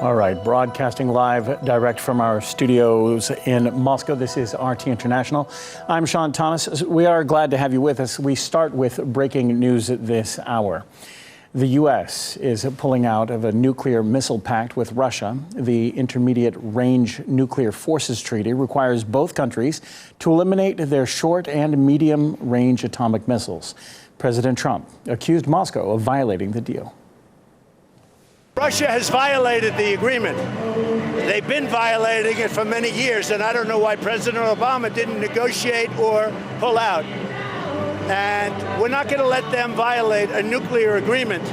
All right, broadcasting live direct from our studios in Moscow. This is RT International. I'm Sean Thomas. We are glad to have you with us. We start with breaking news this hour. The U.S. is pulling out of a nuclear missile pact with Russia. The Intermediate Range Nuclear Forces Treaty requires both countries to eliminate their short and medium range atomic missiles. President Trump accused Moscow of violating the deal. Russia has violated the agreement. They've been violating it for many years, and I don't know why President Obama didn't negotiate or pull out. And we're not going to let them violate a nuclear agreement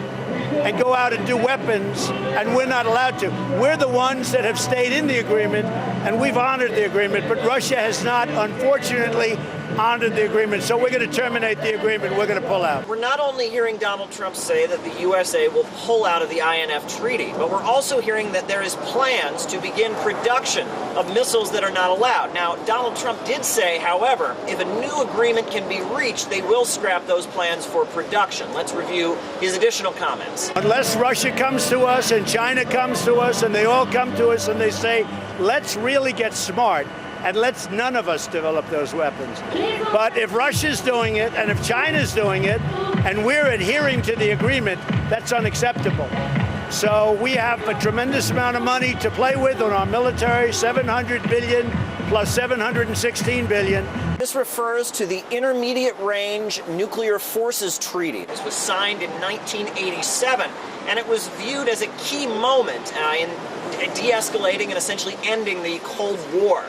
and go out and do weapons, and we're not allowed to. We're the ones that have stayed in the agreement, and we've honored the agreement, but Russia has not, unfortunately, honored the agreement. So we're going to terminate the agreement. We're going to pull out. We're not only hearing Donald Trump say that the USA will pull out of the INF Treaty, but we're also hearing that there is plans to begin production of missiles that are not allowed. Now, Donald Trump did say, however, if a new agreement can be reached, they will scrap those plans for production. Let's review his additional comments. Unless Russia comes to us and China comes to us and they all come to us and they say, let's really get smart and let's none of us develop those weapons. But if Russia's doing it and if China's doing it and we're adhering to the agreement, that's unacceptable. So we have a tremendous amount of money to play with on our military, $700 billion plus $716 billion. This refers to the Intermediate Range Nuclear Forces Treaty. This was signed in 1987, and it was viewed as a key moment in de-escalating and essentially ending the Cold War.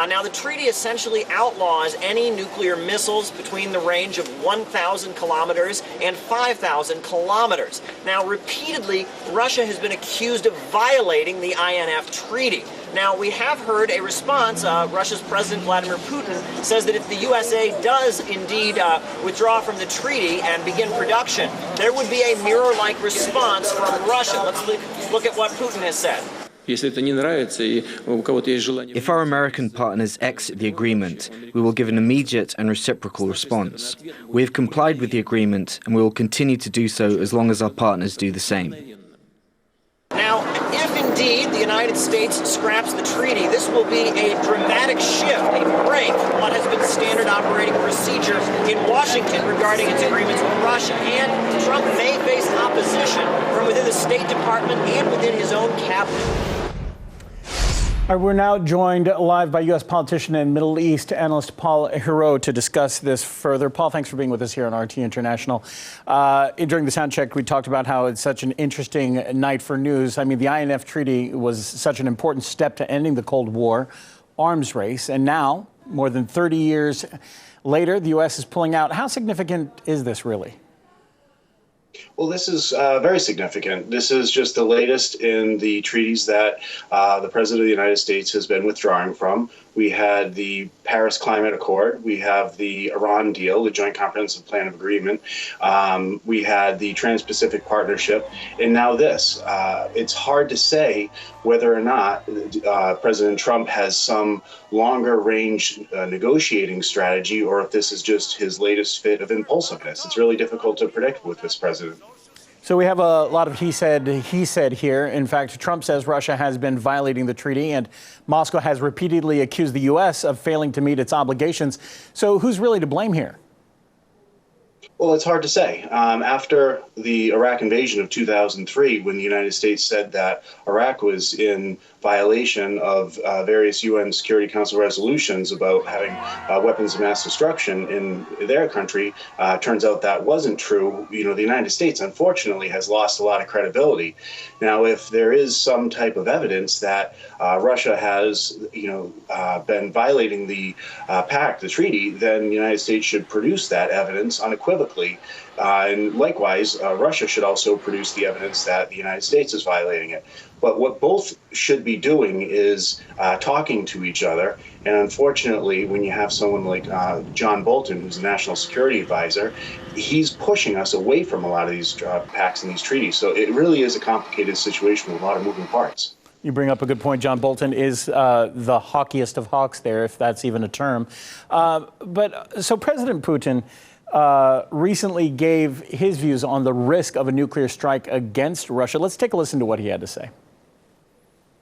Now, the treaty essentially outlaws any nuclear missiles between the range of 1,000 kilometers and 5,000 kilometers. Now, repeatedly, Russia has been accused of violating the INF Treaty. Now, we have heard a response. Russia's President Vladimir Putin says that if the USA does indeed withdraw from the treaty and begin production, there would be a mirror-like response from Russia. Let's look at what Putin has said. If our American partners exit the agreement, we will give an immediate and reciprocal response. We have complied with the agreement, and we will continue to do so as long as our partners do the same. Now, if indeed the United States scraps the treaty, this will be a dramatic shift, a break from what has been standard operating procedure in Washington regarding its agreements with Russia. And Trump may face opposition from within the State Department and within his own cabinet. All right, we're now joined live by U.S. politician and Middle East analyst Paul Heroux to discuss this further. Paul, thanks for being with us here on RT International. During the sound check, we talked about how it's such an interesting night for news. I mean, the INF Treaty was such an important step to ending the Cold War arms race. And now, more than 30 years later, the U.S. is pulling out. How significant is this really? Well, this is very significant. This is just the latest in the treaties that the President of the United States has been withdrawing from. We had the Paris Climate Accord. We have the Iran deal, the Joint Comprehensive Plan of Agreement. We had the Trans-Pacific Partnership. And now this. It's hard to say whether or not President Trump has some longer range negotiating strategy or if this is just his latest fit of impulsiveness. It's really difficult to predict with this president. So we have a lot of he said here. In fact, Trump says Russia has been violating the treaty, and Moscow has repeatedly accused the U.S. of failing to meet its obligations. So who's really to blame here? Well, it's hard to say. After the Iraq invasion of 2003, when the United States said that Iraq was in violation of various UN Security Council resolutions about having weapons of mass destruction in their country, turns out that wasn't true. You know, the United States, unfortunately, has lost a lot of credibility. Now, if there is some type of evidence that Russia has, been violating the pact, the treaty, then the United States should produce that evidence unequivocally. And likewise, Russia should also produce the evidence that the United States is violating it. But what both should be doing is talking to each other. And unfortunately, when you have someone like John Bolton, who's a national security advisor, he's pushing us away from a lot of these pacts and these treaties. So it really is a complicated situation with a lot of moving parts. You bring up a good point. John Bolton is the hawkiest of hawks there, if that's even a term. So President Putin recently gave his views on the risk of a nuclear strike against Russia. Let's take a listen to what he had to say.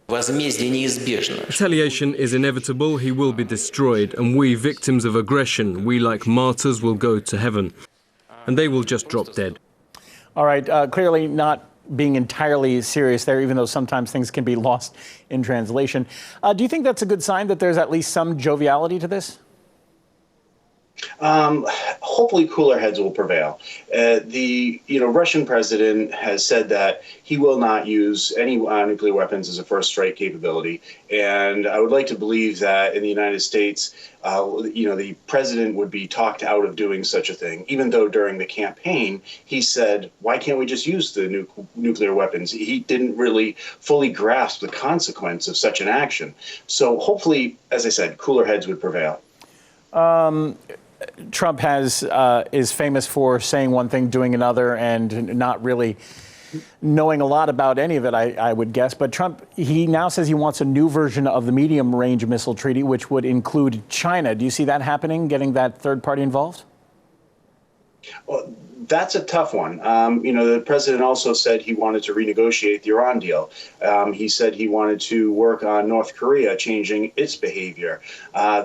Возмездие неизбежно. Retaliation is inevitable, he will be destroyed, and we, victims of aggression, we like martyrs will go to heaven. And they will just drop dead. All right, clearly not being entirely serious there, even though sometimes things can be lost in translation. Do you think that's a good sign that there's at least some joviality to this? Hopefully cooler heads will prevail. The Russian president has said that he will not use any nuclear weapons as a first strike capability, and I would like to believe that in the United States, the president would be talked out of doing such a thing, even though during the campaign he said, why can't we just use the nuclear weapons? He didn't really fully grasp the consequence of such an action. So hopefully, as I said, cooler heads would prevail. Trump is famous for saying one thing, doing another, and not really knowing a lot about any of it, I would guess. But Trump, he now says he wants a new version of the medium-range missile treaty, which would include China. Do you see that happening, getting that third party involved? Well, that's a tough one. The president also said he wanted to renegotiate the Iran deal. He said he wanted to work on North Korea changing its behavior.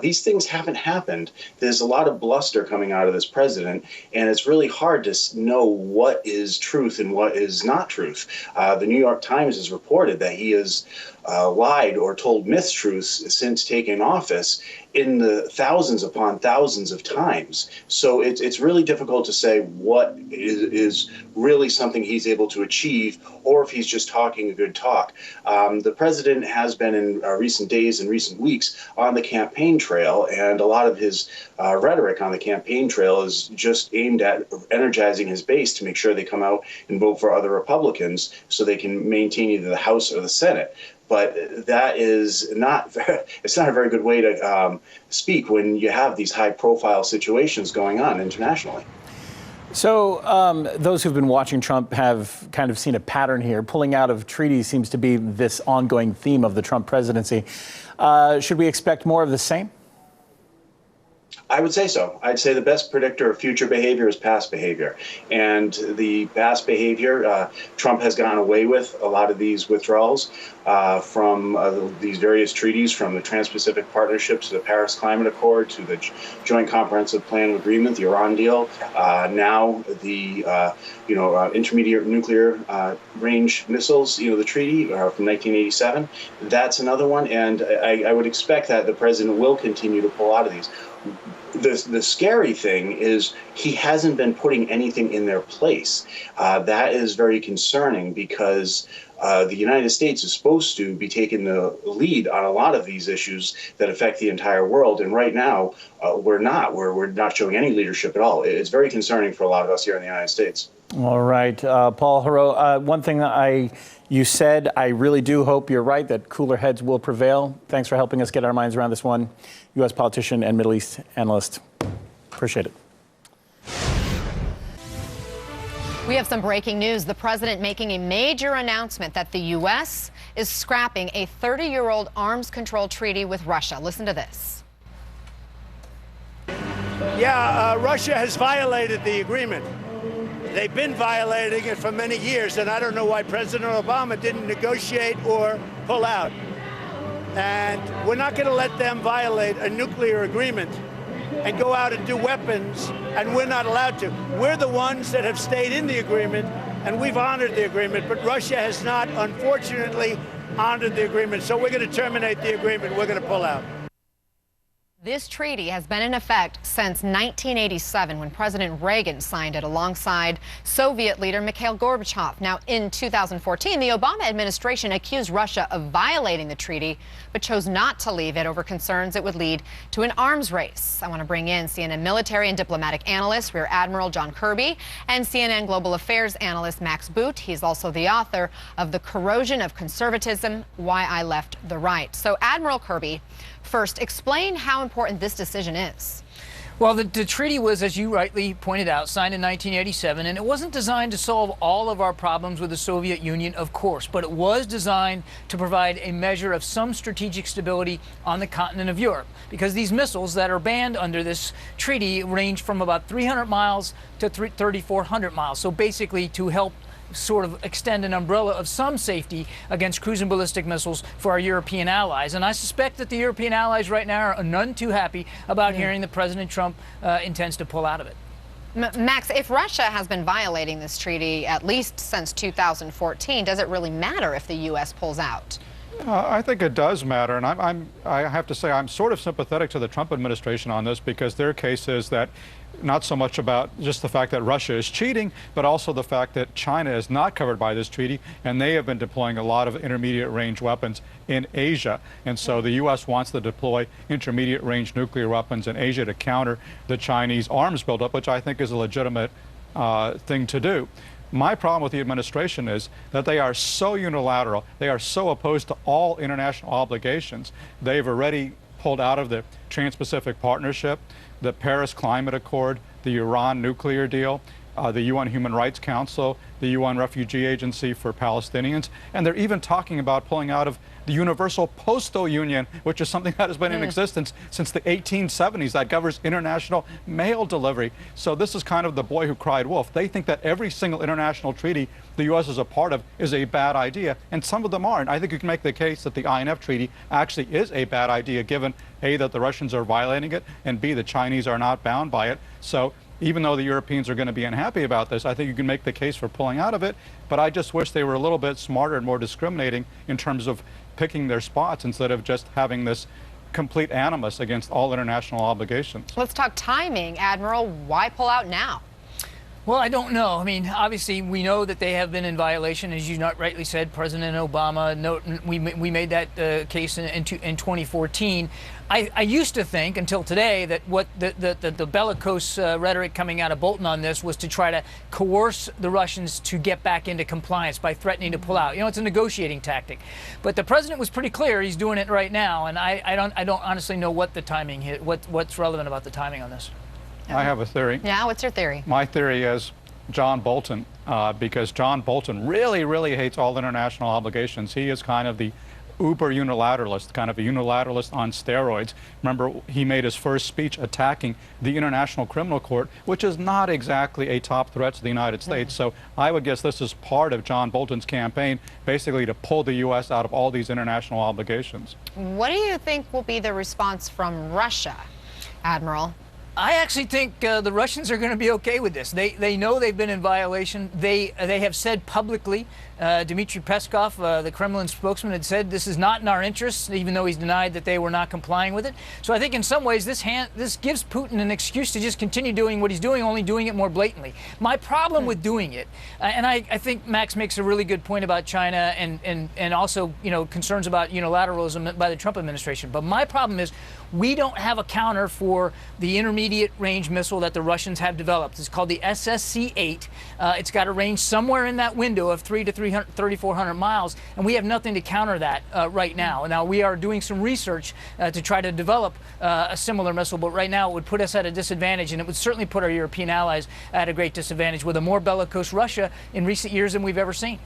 These things haven't happened. There's a lot of bluster coming out of this president, and it's really hard to know what is truth and what is not truth. The New York Times has reported that he has lied or told mistruths since taking office in the thousands upon thousands of times. So it's really difficult to say what is really something he's able to achieve or if he's just talking a good talk. The president has been in recent days and recent weeks on the campaign trail, and a lot of his rhetoric on the campaign trail is just aimed at energizing his base to make sure they come out and vote for other Republicans so they can maintain either the House or the Senate. But that is it's not a very good way to speak when you have these high-profile situations going on internationally. So those who've been watching Trump have kind of seen a pattern here. Pulling out of treaties seems to be this ongoing theme of the Trump presidency. Should we expect more of the same? I would say so. I'd say the best predictor of future behavior is past behavior. And the past behavior, Trump has gotten away with a lot of these withdrawals from these various treaties, from the Trans-Pacific Partnership to the Paris Climate Accord to the Joint Comprehensive Plan of Agreement, the Iran deal, now the intermediate nuclear range missiles, the treaty from 1987. That's another one. And I would expect that the president will continue to pull out of these. The scary thing is he hasn't been putting anything in their place. That is very concerning because the United States is supposed to be taking the lead on a lot of these issues that affect the entire world. And right now, we're not. We're not showing any leadership at all. It's very concerning for a lot of us here in the United States. All right. Paul Heroux, one thing you said, I really do hope you're right, that cooler heads will prevail. Thanks for helping us get our minds around this one. U.S. politician and Middle East analyst. Appreciate it. We have some breaking news. The president making a major announcement that the U.S. is scrapping a 30-year-old arms control treaty with Russia. Listen to this. Yeah, Russia has violated the agreement. They've been violating it for many years, and I don't know why President Obama didn't negotiate or pull out. And we're not going to let them violate a nuclear agreement and go out and do weapons, and we're not allowed to. We're the ones that have stayed in the agreement, and we've honored the agreement, but Russia has not, unfortunately, honored the agreement. So we're going to terminate the agreement. We're going to pull out. This treaty has been in effect since 1987, when President Reagan signed it alongside Soviet leader Mikhail Gorbachev. Now, in 2014, the Obama administration accused Russia of violating the treaty, but chose not to leave it over concerns it would lead to an arms race. I want to bring in CNN military and diplomatic analyst Rear Admiral John Kirby and CNN global affairs analyst Max Boot. He's also the author of The Corrosion of Conservatism: Why I Left the Right. So, Admiral Kirby, first, explain how important this decision is. Well, the treaty was, as you rightly pointed out, signed in 1987, and it wasn't designed to solve all of our problems with the Soviet Union, of course, but it was designed to provide a measure of some strategic stability on the continent of Europe, because these missiles that are banned under this treaty range from about 300 miles to 3,400 miles. So basically to help sort of extend an umbrella of some safety against cruise and ballistic missiles for our European allies. And I suspect that the European allies right now are none too happy about hearing that President Trump intends to pull out of it. Max, if Russia has been violating this treaty at least since 2014, does it really matter if the U.S. pulls out? I think it does matter, and I have to say I'm sort of sympathetic to the Trump administration on this, because their case is that not so much about just the fact that Russia is cheating, but also the fact that China is not covered by this treaty, and they have been deploying a lot of intermediate range weapons in Asia. And so the U.S. wants to deploy intermediate range nuclear weapons in Asia to counter the Chinese arms buildup, which I think is a legitimate thing to do. My problem with the administration is that they are so unilateral, they are so opposed to all international obligations. They've already pulled out of the Trans-Pacific Partnership, the Paris Climate Accord, the Iran nuclear deal, the UN Human Rights Council, the UN Refugee Agency for Palestinians, and they're even talking about pulling out of the Universal Postal Union, which is something that has been in existence since the 1870s, that governs international mail delivery. So this is kind of the boy who cried wolf. They think that every single international treaty the U.S. is a part of is a bad idea, and some of them aren't. I think you can make the case that the INF Treaty actually is a bad idea, given A, that the Russians are violating it, and B, the Chinese are not bound by it. So even though the Europeans are going to be unhappy about this, I think you can make the case for pulling out of it. But I just wish they were a little bit smarter and more discriminating in terms of picking their spots instead of just having this complete animus against all international obligations. Let's talk timing, Admiral. Why pull out now? Well, I don't know. I mean, obviously, we know that they have been in violation, as you rightly said. President Obama, we made that case in 2014. I used to think, until today, that what the bellicose rhetoric coming out of Bolton on this was to try to coerce the Russians to get back into compliance by threatening to pull out. You know, it's a negotiating tactic. But the president was pretty clear he's doing it right now, and I don't honestly know what the timing is, what's relevant about the timing on this. I have a theory. Yeah, what's your theory? My theory is John Bolton, because John Bolton really, really hates all international obligations. He is kind of the uber unilateralist, kind of a unilateralist on steroids. Remember, he made his first speech attacking the International Criminal Court, which is not exactly a top threat to the United States. So I would guess this is part of John Bolton's campaign, basically to pull the U.S. out of all these international obligations. What do you think will be the response from Russia, Admiral? I actually think the Russians are going to be okay with this. They know they've been in violation. They have said publicly, Dmitry Peskov, the Kremlin spokesman, had said this is not in our interests, even though he's denied that they were not complying with it. So I think in some ways this gives Putin an excuse to just continue doing what he's doing, only doing it more blatantly. My problem with doing it, and I think Max makes a really good point about China and also, you know, concerns about unilateralism by the Trump administration. But my problem is we don't have a counter for the intermediate range missile that the Russians have developed. It's called the SSC-8. It's got a range somewhere in that window of 3,400 miles, and we have nothing to counter that right now. Now, we are doing some research to try to develop a similar missile, but right now it would put us at a disadvantage, and it would certainly put our European allies at a great disadvantage with a more bellicose Russia in recent years than we've ever seen.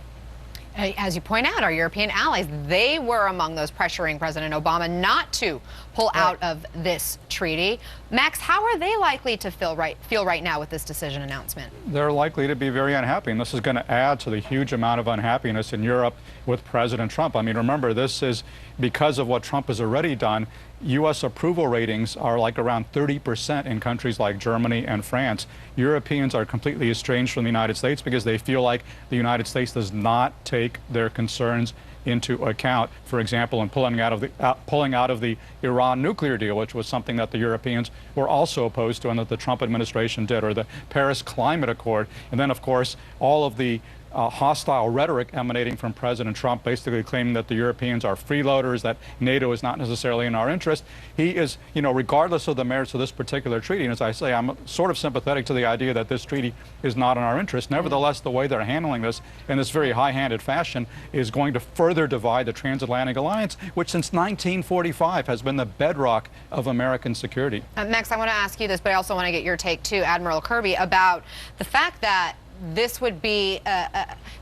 As you point out, our European allies, they were among those pressuring President Obama not to pull out of this treaty. Max, how are they likely to feel right now with this decision announcement? They're likely to be very unhappy, and this is going to add to the huge amount of unhappiness in Europe with President Trump. I mean, remember, this is because of what Trump has already done. U.S. approval ratings are like around 30% in countries like Germany and France. Europeans are completely estranged from the United States because they feel like the United States does not take their concerns into account, for example, in pulling out of the Iran nuclear deal, which was something that the Europeans were also opposed to and that the Trump administration did, or the Paris Climate Accord. And then, of course, all of the hostile rhetoric emanating from President Trump, basically claiming that the Europeans are freeloaders, that NATO is not necessarily in our interest. He is, you know, regardless of the merits of this particular treaty, and as I say, I'm sort of sympathetic to the idea that this treaty is not in our interest. Nevertheless, the way they're handling this in this very high-handed fashion is going to further divide the transatlantic alliance, which since 1945 has been the bedrock of American security. Max, I want to ask you this, but I also want to get your take too, Admiral Kirby, about the fact that this would be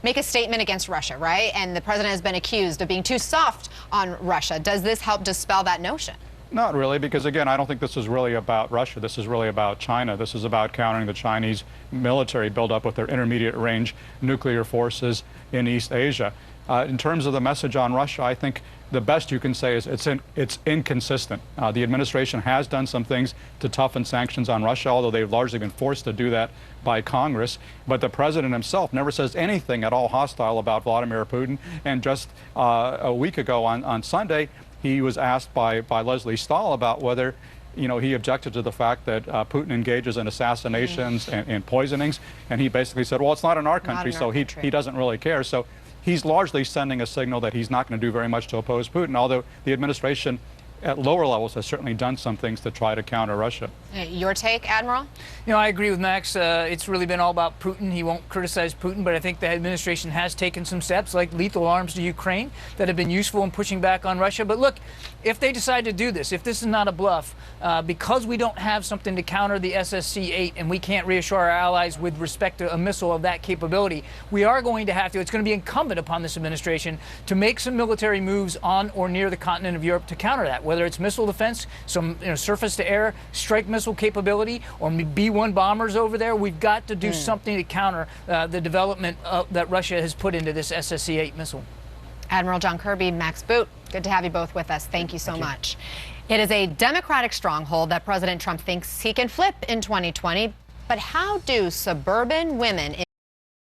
make a statement against Russia, right? And the president has been accused of being too soft on Russia. Does this help dispel that notion? Not really, because again, I don't think this is really about Russia. This is really about China. This is about countering the Chinese military buildup with their intermediate range nuclear forces in East Asia. In terms of the message on Russia, I think the best you can say is it's inconsistent. The administration has done some things to toughen sanctions on Russia, although they've largely been forced to do that by Congress. But the president himself never says anything at all hostile about Vladimir Putin. And just a week ago on Sunday, he was asked by Leslie Stahl about whether, he objected to the fact that Putin engages in assassinations and poisonings, and he basically said, well, it's not in our country, so he doesn't really care. So he's largely sending a signal that he's not going to do very much to oppose Putin, although the administration at lower levels has certainly done some things to try to counter Russia. Your take, Admiral? I agree with Max. It's really been all about Putin. He won't criticize Putin, but I think the administration has taken some steps like lethal arms to Ukraine that have been useful in pushing back on Russia. But look, if they decide to do this, if this is not a bluff, because we don't have something to counter the SSC-8 and we can't reassure our allies with respect to a missile of that capability, we are going to have to, it's going to be incumbent upon this administration to make some military moves on or near the continent of Europe to counter that, whether it's missile defense, some surface-to-air strike missile capability, or B-1 bombers over there. We've got to do something to counter the development that Russia has put into this SSC-8 missile. Admiral John Kirby, Max Boot, good to have you both with us. Thank you so much. It is a Democratic stronghold that President Trump thinks he can flip in 2020. But how do suburban women